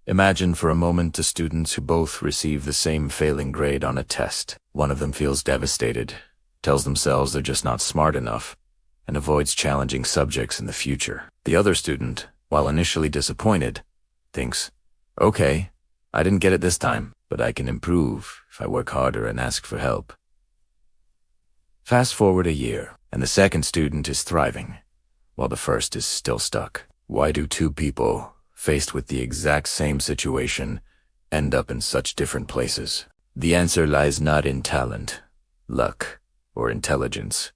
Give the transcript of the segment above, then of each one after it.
Imagine for a moment two students who both receive the same failing grade on a test. One of them feels devastated, tells themselves they're just not smart enough, and avoids challenging subjects in the future. The other student, while initially disappointed, thinks, okay, I didn't get it this time, but I can improve if I work harder and ask for help. Fast forward a year, and the second student is thriving, while the first is still stuck. Why do two people, faced with the exact same situation, end up in such different places? The answer lies not in talent, luck, or intelligence,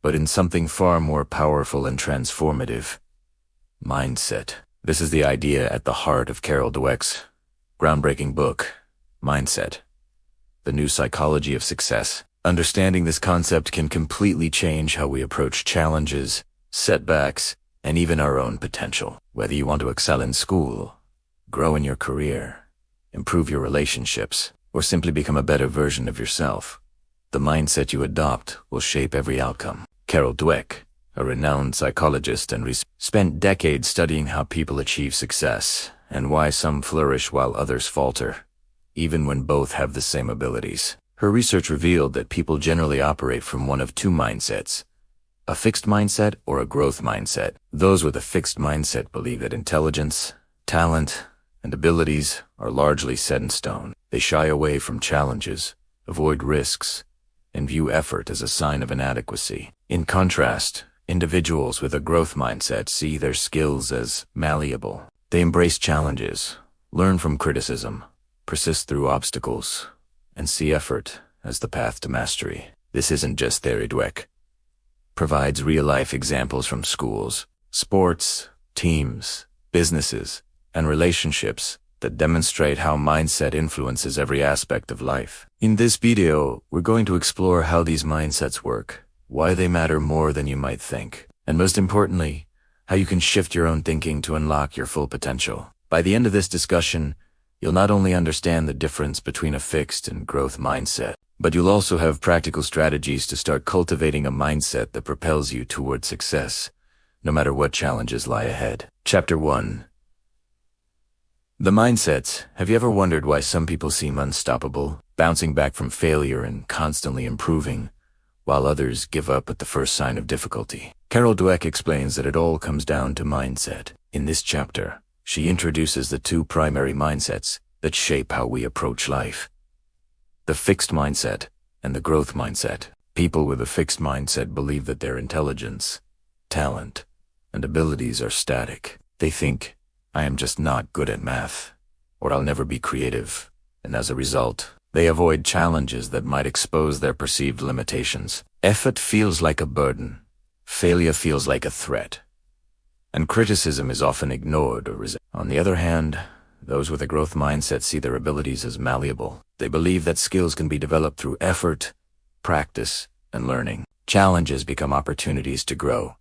but in something far more powerful and transformative: mindset. This is the idea at the heart of Carol Dweck's groundbreaking book, Mindset: The New Psychology of Success. Understanding this concept can completely change how we approach challenges, setbacks, and even our own potential. Whether you want to excel in school, grow in your career, improve your relationships, or simply become a better version of yourself, the mindset you adopt will shape every outcome. Carol Dweck, a renowned psychologist and spent decades studying how people achieve success and why some flourish while others falter, even when both have the same abilities. Her research revealed that people generally operate from one of two mindsets: a fixed mindset or a growth mindset. Those with a fixed mindset believe that intelligence, talent, and abilities are largely set in stone. They shy away from challenges, avoid risks, and view effort as a sign of inadequacy. In contrast, individuals with a growth mindset see their skills as malleable. They embrace challenges, learn from criticism, persist through obstacles, and see effort as the path to mastery. This isn't just theory. Dweck provides real-life examples from schools, sports, teams, businesses, and relationships that demonstrate how mindset influences every aspect of life. In this video, we're going to explore how these mindsets work, why they matter more than you might think, and most importantly, how you can shift your own thinking to unlock your full potential. By the end of this discussion, you'll not only understand the difference between a fixed and growth mindset, but you'll also have practical strategies to start cultivating a mindset that propels you toward success, no matter what challenges lie ahead. Chapter 1. The mindsets. Have you ever wondered why some people seem unstoppable, bouncing back from failure and constantly improving, while others give up at the first sign of difficulty? Carol Dweck explains that it all comes down to mindset. In this chapter, she introduces the two primary mindsets that shape how we approach life: the fixed mindset and the growth mindset. People with a fixed mindset believe that their intelligence, talent, and abilities are static. They think, I am just not good at math, or I'll never be creative, and as a result, they avoid challenges that might expose their perceived limitations. Effort feels like a burden, failure feels like a threat, and criticism is often ignored or resisted. On the other hand, those with a growth mindset see their abilities as malleable. They believe that skills can be developed through effort, practice, and learning. Challenges become opportunities to grow,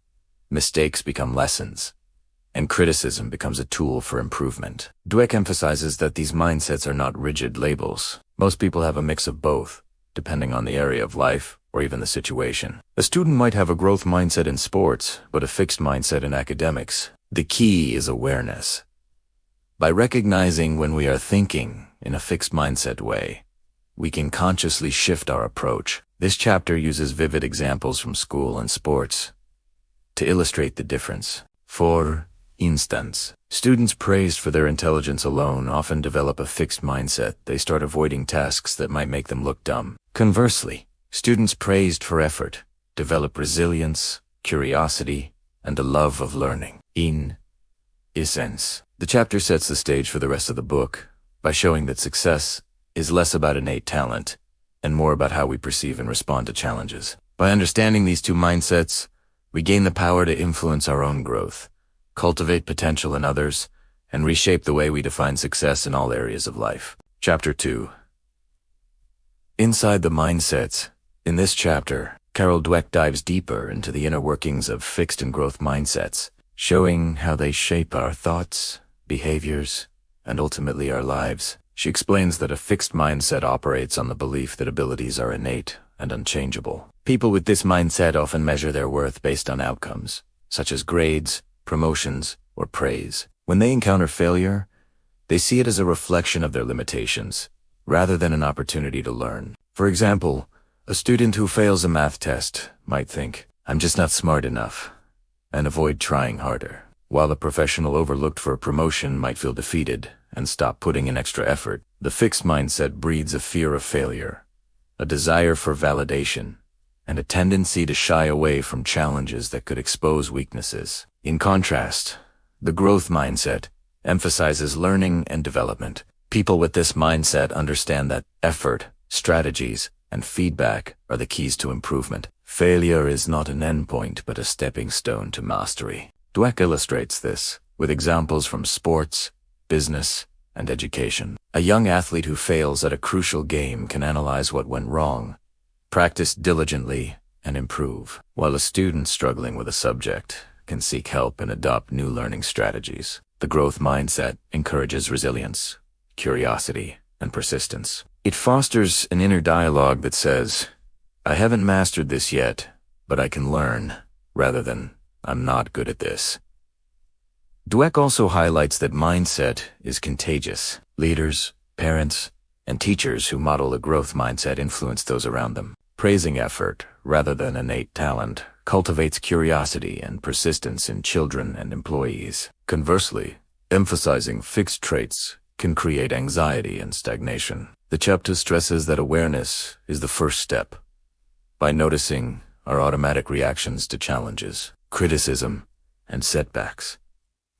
mistakes become lessons, and criticism becomes a tool for improvement. Dweck emphasizes that these mindsets are not rigid labels. Most people have a mix of both, depending on the area of life or even the situation. A student might have a growth mindset in sports, but a fixed mindset in academics. The key is awareness. By recognizing when we are thinking in a fixed mindset way, we can consciously shift our approach. This chapter uses vivid examples from school and sports to illustrate the difference. For instance, students praised for their intelligence alone often develop a fixed mindset. They start avoiding tasks that might make them look dumb. Conversely, students praised for effort develop resilience, curiosity, and a love of learning. In essence, the chapter sets the stage for the rest of the book by showing that success is less about innate talent and more about how we perceive and respond to challenges. By understanding these two mindsets, we gain the power to influence our own growth, cultivate potential in others, and reshape the way we define success in all areas of life. Chapter 2. Inside the mindsets. In this chapter, Carol Dweck dives deeper into the inner workings of fixed and growth mindsets, showing how they shape our thoughts, behaviors, and ultimately our lives. She explains that a fixed mindset operates on the belief that abilities are innate and unchangeable. People with this mindset often measure their worth based on outcomes, such as grades, promotions, or praise. When they encounter failure, They see it as a reflection of their limitations, rather than an opportunity to learn. For example, a student who fails a math test might think, "I'm just not smart enough," and avoid trying harder, while a professional overlooked for a promotion might feel defeated and stop putting in extra effort. The fixed mindset breeds a fear of failure, a desire for validation, and a tendency to shy away from challenges that could expose weaknesses. In contrast, the growth mindset emphasizes learning and development. People with this mindset understand that effort, strategies, and feedback are the keys to improvement. Failure is not an endpoint but a stepping stone to mastery. Dweck illustrates this with examples from sports, business, and education. A young athlete who fails at a crucial game can analyze what went wrong, practice diligently, and improve, while a student struggling with a subject can seek help and adopt new learning strategies. The growth mindset encourages resilience, curiosity, and persistence. It fosters an inner dialogue that says, "I haven't mastered this yet, but I can learn," rather than, "I'm not good at this." Dweck also highlights that mindset is contagious. Leaders, parents, and teachers who model a growth mindset influence those around them. Praising effort, rather than innate talent, cultivates curiosity and persistence in children and employees. Conversely, emphasizing fixed traits can create anxiety and stagnation. The chapter stresses that awareness is the first step. By noticing our automatic reactions to challenges, criticism, and setbacks,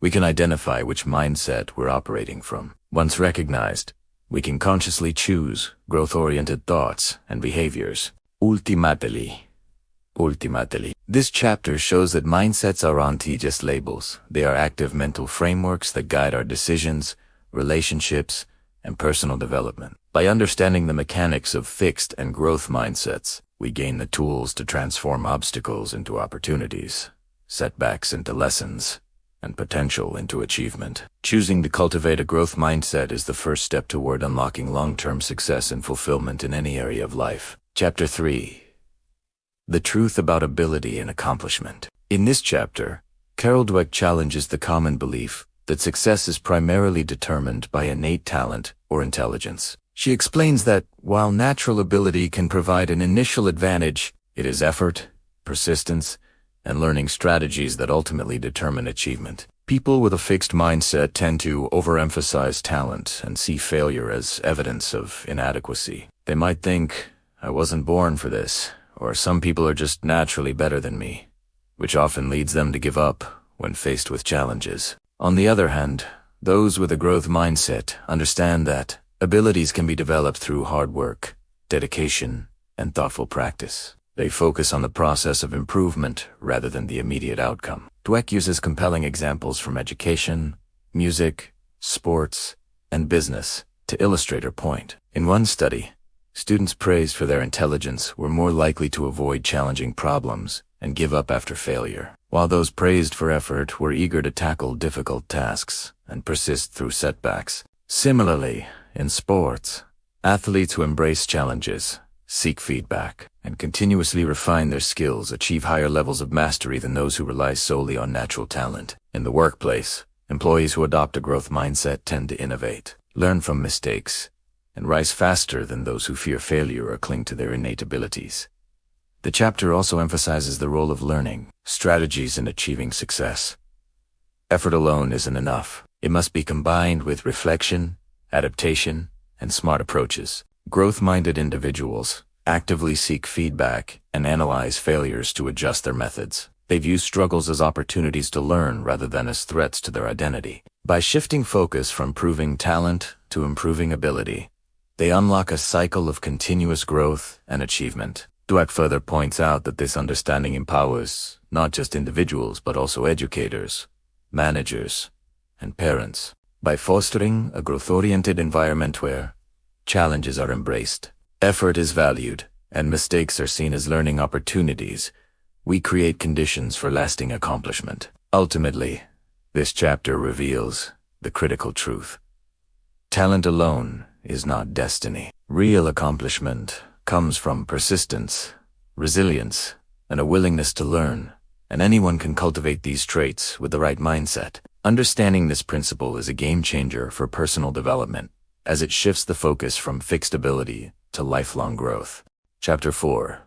we can identify which mindset we're operating from. Once recognized, we can consciously choose growth-oriented thoughts and behaviors. Ultimately, this chapter shows that mindsets aren't just labels. They are active mental frameworks that guide our decisions, relationships, and personal development. By understanding the mechanics of fixed and growth mindsets, we gain the tools to transform obstacles into opportunities, setbacks into lessons, and potential into achievement. Choosing to cultivate a growth mindset is the first step toward unlocking long-term success and fulfillment in any area of life. Chapter 3. The Truth About Ability and Accomplishment. In this chapter, Carol Dweck challenges the common belief that success is primarily determined by innate talent or intelligence. She explains that, while natural ability can provide an initial advantage, it is effort, persistence, and learning strategies that ultimately determine achievement. People with a fixed mindset tend to overemphasize talent and see failure as evidence of inadequacy. They might think, "I wasn't born for this," or "some people are just naturally better than me," which often leads them to give up when faced with challenges. On the other hand, those with a growth mindset understand that abilities can be developed through hard work, dedication, and thoughtful practice. They focus on the process of improvement rather than the immediate outcome. Dweck uses compelling examples from education, music, sports, and business to illustrate her point. In one study, students praised for their intelligence were more likely to avoid challenging problems and give up after failure, while those praised for effort were eager to tackle difficult tasks and persist through setbacks. Similarly, in sports, athletes who embrace challenges, seek feedback, and continuously refine their skills achieve higher levels of mastery than those who rely solely on natural talent. In the workplace, employees who adopt a growth mindset tend to innovate, learn from mistakes, and rise faster than those who fear failure or cling to their innate abilities. The chapter also emphasizes the role of learning strategies in achieving success. Effort alone isn't enough. It must be combined with reflection, adaptation, and smart approaches. Growth-minded individuals actively seek feedback and analyze failures to adjust their methods. They view struggles as opportunities to learn rather than as threats to their identity. By shifting focus from proving talent to improving ability, they unlock a cycle of continuous growth and achievement. Dweck further points out that this understanding empowers not just individuals but also educators, managers, and parents. By fostering a growth-oriented environment where challenges are embraced, effort is valued, and mistakes are seen as learning opportunities, we create conditions for lasting accomplishment. Ultimately, this chapter reveals the critical truth. Talent alone is not destiny. Real accomplishment comes from persistence, resilience, and a willingness to learn, and anyone can cultivate these traits with the right mindset. Understanding this principle is a game changer for personal development, as it shifts the focus from fixed ability to lifelong growth. Chapter 4.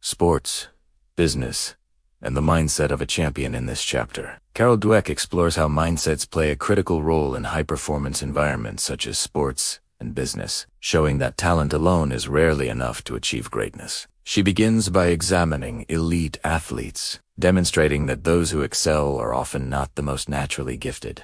Sports, Business, and the Mindset of a Champion. In this chapter, Carol Dweck explores how mindsets play a critical role in high-performance environments such as sports and business, showing that talent alone is rarely enough to achieve greatness. She begins by examining elite athletes, demonstrating that those who excel are often not the most naturally gifted,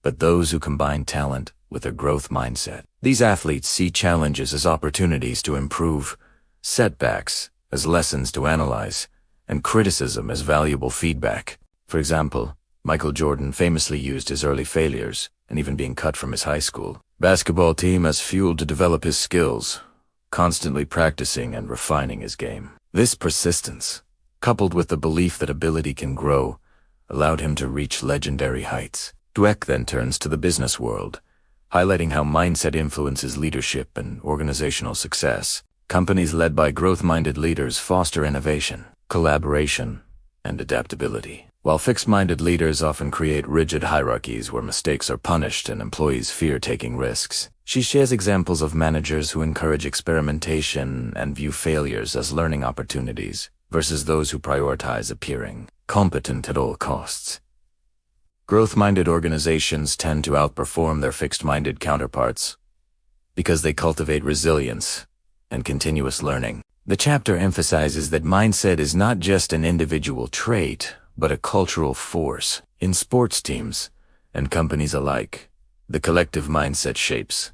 but those who combine talent with a growth mindset. These athletes see challenges as opportunities to improve, setbacks as lessons to analyze, and criticism as valuable feedback. For example, Michael Jordan famously used his early failures, and even being cut from his high school basketball team, as fuel to develop his skills, constantly practicing and refining his game. This persistence, coupled with the belief that ability can grow, allowed him to reach legendary heights. Dweck then turns to the business world, highlighting how mindset influences leadership and organizational success. Companies led by growth-minded leaders foster innovation, collaboration, and adaptability, while fixed-minded leaders often create rigid hierarchies where mistakes are punished and employees fear taking risks. She shares examples of managers who encourage experimentation and view failures as learning opportunities, versus those who prioritize appearing competent at all costs. Growth-minded organizations tend to outperform their fixed-minded counterparts because they cultivate resilience and continuous learning. The chapter emphasizes that mindset is not just an individual trait, but a cultural force. In sports teams and companies alike, the collective mindset shapes.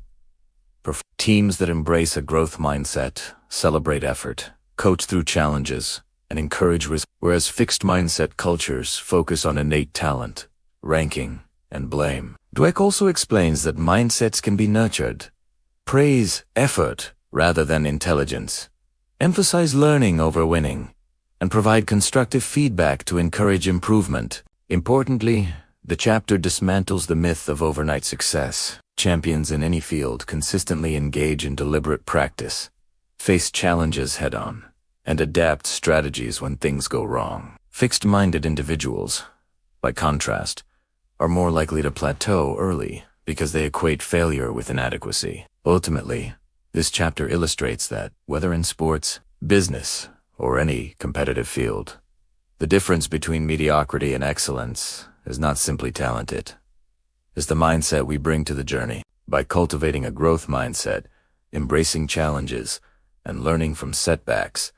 Teams that embrace a growth mindset celebrate effort, coach through challenges, and encourage whereas fixed mindset cultures focus on innate talent, ranking, and blame. Dweck also explains that mindsets can be nurtured. Praise effort rather than intelligence. Emphasize learning over winning, and provide constructive feedback to encourage improvement. Importantly, the chapter dismantles the myth of overnight success. Champions in any field consistently engage in deliberate practice, face challenges head-on, and adapt strategies when things go wrong. Fixed-minded individuals, by contrast, are more likely to plateau early because they equate failure with inadequacy. Ultimately, this chapter illustrates that, whether in sports, business, or any competitive field, the difference between mediocrity and excellence is not simply talented. It's the mindset we bring to the journey. By cultivating a growth mindset, embracing challenges, and learning from setbacks,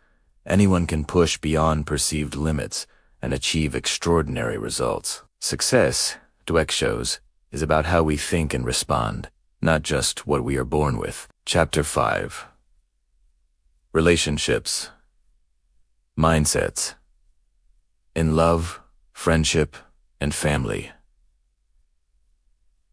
anyone can push beyond perceived limits and achieve extraordinary results. Success, Dweck shows, is about how we think and respond, not just what we are born with. Chapter 5. Relationships, Mindsets. In love, friendship, and family.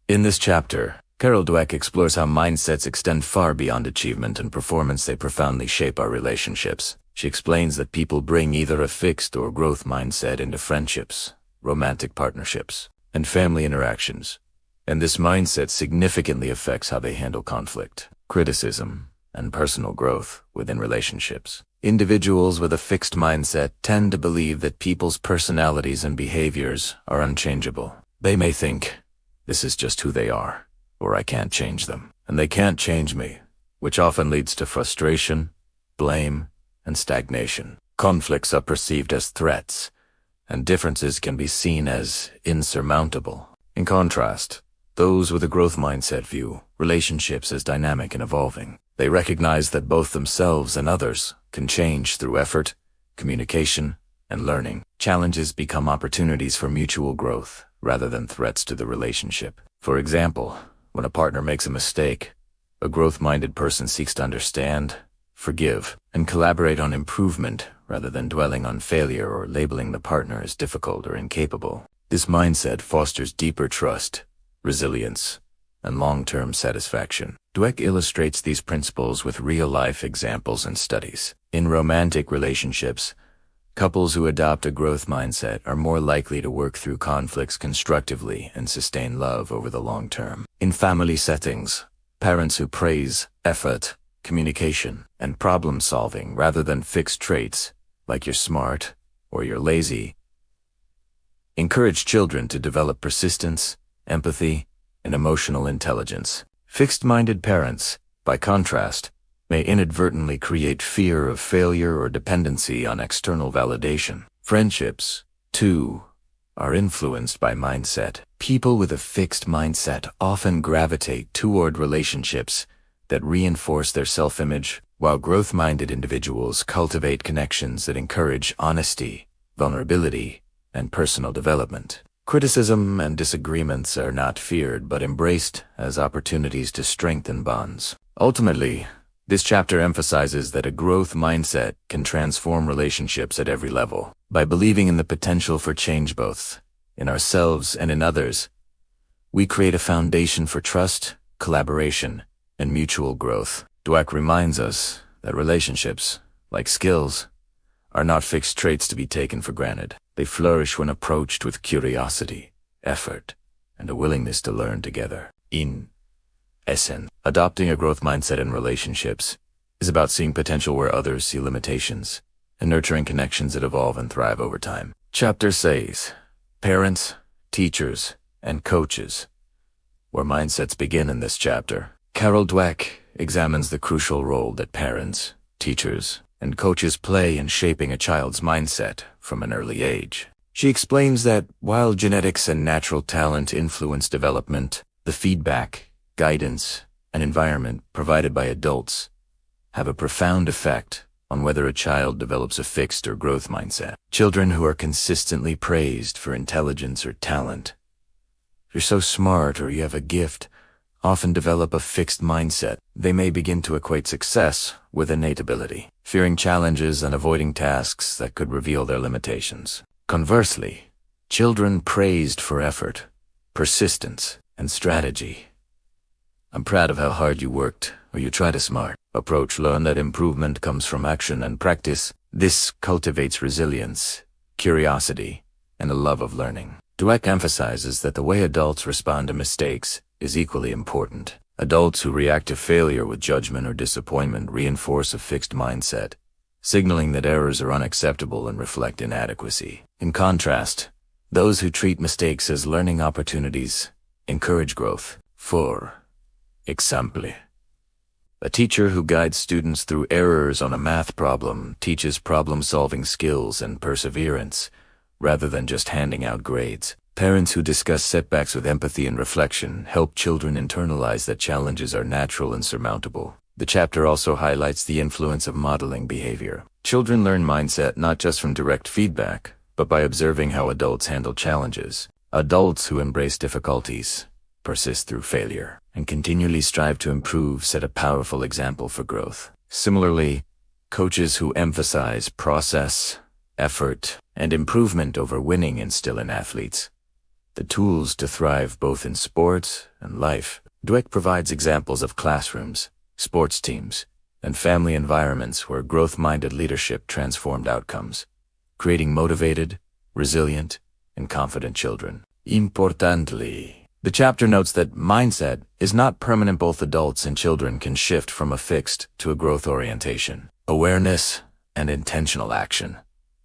In this chapter, Carol Dweck explores how mindsets extend far beyond achievement and performance. They profoundly shape our relationships. She explains that people bring either a fixed or growth mindset into friendships, romantic partnerships, and family interactions, and this mindset significantly affects how they handle conflict, criticism, and personal growth within relationships. Individuals with a fixed mindset tend to believe that people's personalities and behaviors are unchangeable. They may think, "This is just who they are," or "I can't change them, and they can't change me," which often leads to frustration, blame, and stagnation. Conflicts are perceived as threats, and differences can be seen as insurmountable. In contrast, those with a growth mindset view relationships as dynamic and evolving. They recognize that both themselves and others can change through effort, communication, and learning. Challenges become opportunities for mutual growth rather than threats to the relationship. For example, when a partner makes a mistake, a growth-minded person seeks to understand, forgive, and collaborate on improvement rather than dwelling on failure or labeling the partner as difficult or incapable. This mindset fosters deeper trust, resilience, and long-term satisfaction. Dweck illustrates these principles with real-life examples and studies. In romantic relationships, couples who adopt a growth mindset are more likely to work through conflicts constructively and sustain love over the long term. In family settings, parents who praise effort, communication, and problem-solving rather than fixed traits, like "you're smart" or "you're lazy," encourage children to develop persistence, empathy, and emotional intelligence. Fixed-minded parents, by contrast, may inadvertently create fear of failure or dependency on external validation. Friendships, too, are influenced by mindset. People with a fixed mindset often gravitate toward relationships that reinforce their self-image, while growth-minded individuals cultivate connections that encourage honesty, vulnerability, and personal development. Criticism and disagreements are not feared but embraced as opportunities to strengthen bonds. Ultimately, this chapter emphasizes that a growth mindset can transform relationships at every level. By believing in the potential for change both in ourselves and in others, we create a foundation for trust, collaboration, and mutual growth. Dweck reminds us that relationships, like skills, are not fixed traits to be taken for granted. They flourish when approached with curiosity, effort, and a willingness to learn together. In essence, adopting a growth mindset in relationships is about seeing potential where others see limitations and nurturing connections that evolve and thrive over time. Chapter says, parents, teachers, and coaches, where mindsets begin in this chapter. Carol Dweck examines the crucial role that parents, teachers, and coaches play in shaping a child's mindset from an early age. She explains that while genetics and natural talent influence development, the feedback, guidance, and environment provided by adults have a profound effect on whether a child develops a fixed or growth mindset. Children who are consistently praised for intelligence or talent, "You're so smart," or "You have a gift," often develop a fixed mindset. They may begin to equate success with innate ability, fearing challenges and avoiding tasks that could reveal their limitations. Conversely, children praised for effort, persistence, and strategy, "I'm proud of how hard you worked," or "You tried a smart approach," learn that improvement comes from action and practice. This cultivates resilience, curiosity, and a love of learning. Dweck emphasizes that the way adults respond to mistakes is equally important. Adults who react to failure with judgment or disappointment reinforce a fixed mindset, signaling that errors are unacceptable and reflect inadequacy. In contrast, those who treat mistakes as learning opportunities encourage growth. For example, a teacher who guides students through errors on a math problem teaches problem-solving skills and perseverance, rather than just handing out grades. Parents who discuss setbacks with empathy and reflection help children internalize that challenges are natural and surmountable. The chapter also highlights the influence of modeling behavior. Children learn mindset not just from direct feedback, but by observing how adults handle challenges. Adults who embrace difficulties, persist through failure, and continually strive to improve set a powerful example for growth. Similarly, coaches who emphasize process, effort, and improvement over winning instill in athletes the tools to thrive both in sports and life. Dweck provides examples of classrooms, sports teams, and family environments where growth-minded leadership transformed outcomes, creating motivated, resilient, and confident children. Importantly, the chapter notes that mindset is not permanent. Both adults and children can shift from a fixed to a growth orientation. Awareness and intentional action,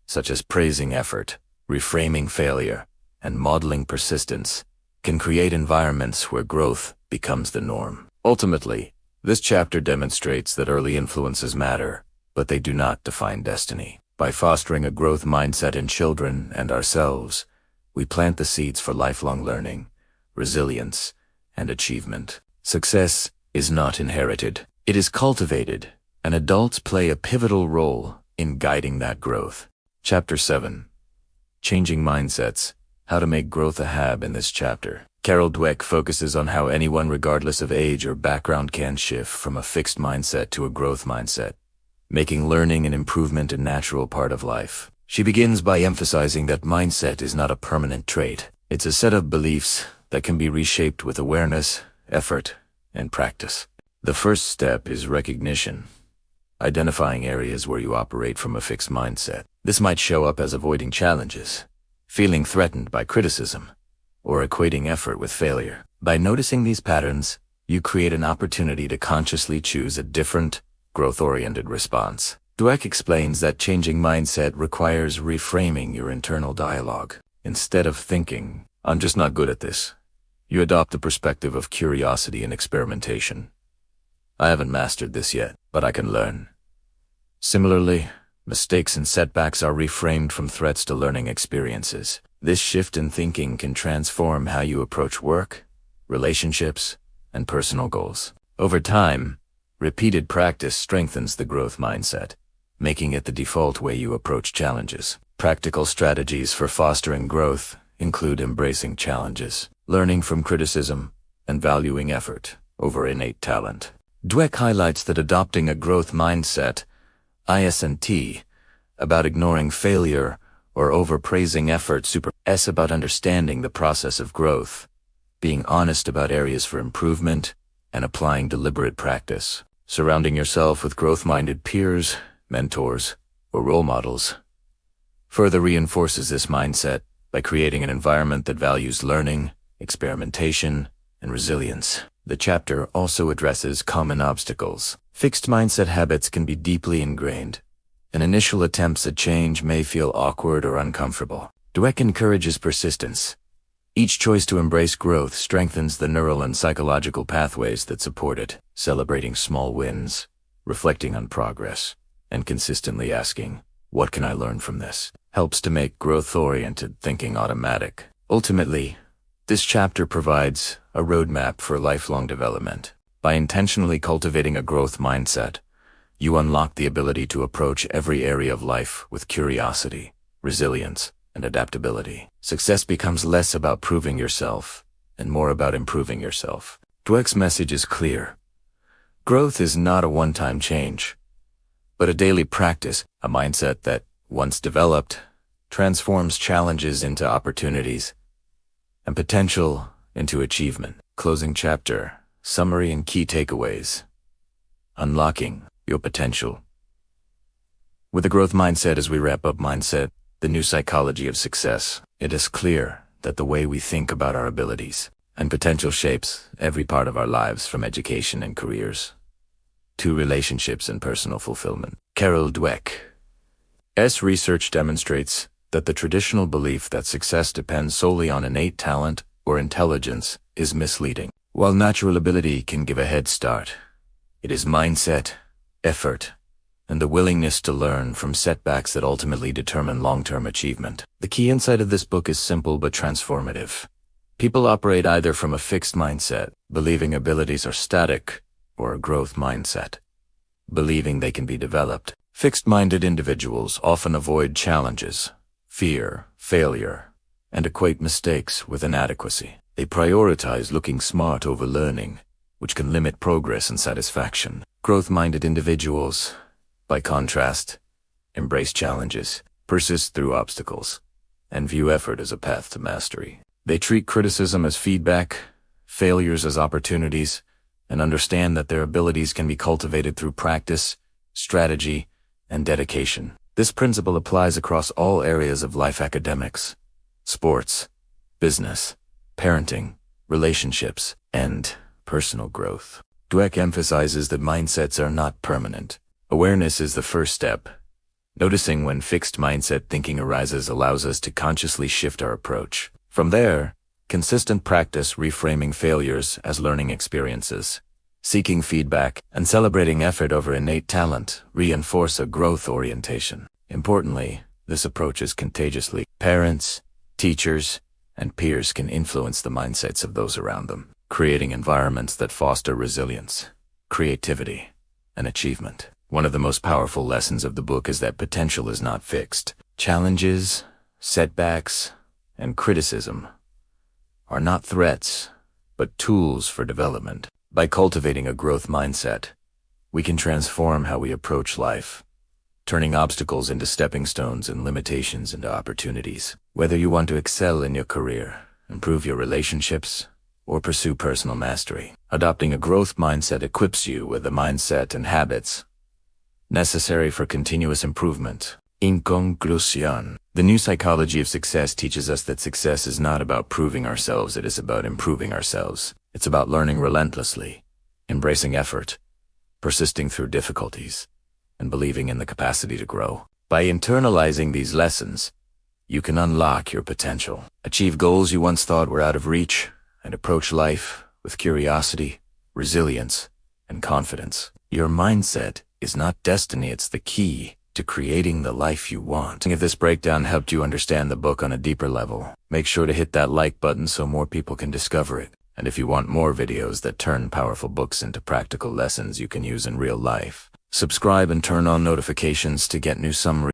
such as praising effort, reframing failure, and modeling persistence, can create environments where growth becomes the norm. Ultimately, this chapter demonstrates that early influences matter, but they do not define destiny. By fostering a growth mindset in children and ourselves, we plant the seeds for lifelong learning, resilience, and achievement. Success is not inherited. It is cultivated, and adults play a pivotal role in guiding that growth. Chapter 7. Changing Mindsets. How to make growth a habit. In this chapter, Carol Dweck focuses on how anyone regardless of age or background can shift from a fixed mindset to a growth mindset, making learning and improvement a natural part of life. She begins by emphasizing that mindset is not a permanent trait. It's a set of beliefs that can be reshaped with awareness, effort, and practice. The first step is recognition, identifying areas where you operate from a fixed mindset. This might show up as avoiding challenges, feeling threatened by criticism, or equating effort with failure. By noticing these patterns, you create an opportunity to consciously choose a different, growth-oriented response. Dweck explains that changing mindset requires reframing your internal dialogue. Instead of thinking, "I'm just not good at this," you adopt the perspective of curiosity and experimentation. "I haven't mastered this yet, but I can learn." Similarly, mistakes and setbacks are reframed from threats to learning experiences. This shift in thinking can transform how you approach work, relationships, and personal goals. Over time, repeated practice strengthens the growth mindset, making it the default way you approach challenges. Practical strategies for fostering growth include embracing challenges, learning from criticism, and valuing effort over innate talent. Dweck highlights that adopting a growth mindset, ISNT, about ignoring failure or overpraising effort, S about understanding the process of growth, being honest about areas for improvement, and applying deliberate practice. Surrounding yourself with growth-minded peers, mentors, or role models further reinforces this mindset by creating an environment that values learning, experimentation, and resilience. The chapter also addresses common obstacles. Fixed mindset habits can be deeply ingrained, and initial attempts at change may feel awkward or uncomfortable. Dweck encourages persistence. Each choice to embrace growth strengthens the neural and psychological pathways that support it. Celebrating small wins, reflecting on progress, and consistently asking, "What can I learn from this?" helps to make growth-oriented thinking automatic. Ultimately, this chapter provides a roadmap for lifelong development. By intentionally cultivating a growth mindset, you unlock the ability to approach every area of life with curiosity, resilience, and adaptability. Success becomes less about proving yourself and more about improving yourself. Dweck's message is clear. Growth is not a one-time change, but a daily practice, a mindset that, once developed, transforms challenges into opportunities and potential into achievement. Closing chapter, summary and key takeaways. Unlocking your potential. With a growth mindset, as we wrap up mindset, the new psychology of success, it is clear that the way we think about our abilities and potential shapes every part of our lives, from education and careers to relationships and personal fulfillment. Carol Dweck's research demonstrates that the traditional belief that success depends solely on innate talent or intelligence is misleading. While natural ability can give a head start, it is mindset, effort, and the willingness to learn from setbacks that ultimately determine long-term achievement. The key insight of this book is simple but transformative. People operate either from a fixed mindset, believing abilities are static, or a growth mindset, believing they can be developed. Fixed-minded individuals often avoid challenges, fear failure, and equate mistakes with inadequacy. They prioritize looking smart over learning, which can limit progress and satisfaction. Growth-minded individuals, by contrast, embrace challenges, persist through obstacles, and view effort as a path to mastery. They treat criticism as feedback, failures as opportunities, and understand that their abilities can be cultivated through practice, strategy, and dedication. This principle applies across all areas of life: academics, sports, business, parenting, relationships, and personal growth. Dweck emphasizes that mindsets are not permanent. Awareness is the first step. Noticing when fixed mindset thinking arises allows us to consciously shift our approach. From there, consistent practice reframing failures as learning experiences, seeking feedback, and celebrating effort over innate talent reinforce a growth orientation. Importantly, this approach is contagiously. Parents, teachers, and peers can influence the mindsets of those around them, creating environments that foster resilience, creativity, and achievement. One of the most powerful lessons of the book is that potential is not fixed. Challenges, setbacks, and criticism are not threats, but tools for development. By cultivating a growth mindset, we can transform how we approach life, turning obstacles into stepping stones and limitations into opportunities. Whether you want to excel in your career, improve your relationships, or pursue personal mastery, adopting a growth mindset equips you with the mindset and habits necessary for continuous improvement. In conclusion, the new psychology of success teaches us that success is not about proving ourselves, it is about improving ourselves. It's about learning relentlessly, embracing effort, persisting through difficulties, and believing in the capacity to grow. By internalizing these lessons, you can unlock your potential, achieve goals you once thought were out of reach, and approach life with curiosity, resilience, and confidence. Your mindset is not destiny, it's the key to creating the life you want. If this breakdown helped you understand the book on a deeper level, make sure to hit that like button so more people can discover it. And if you want more videos that turn powerful books into practical lessons you can use in real life, subscribe and turn on notifications to get new summaries.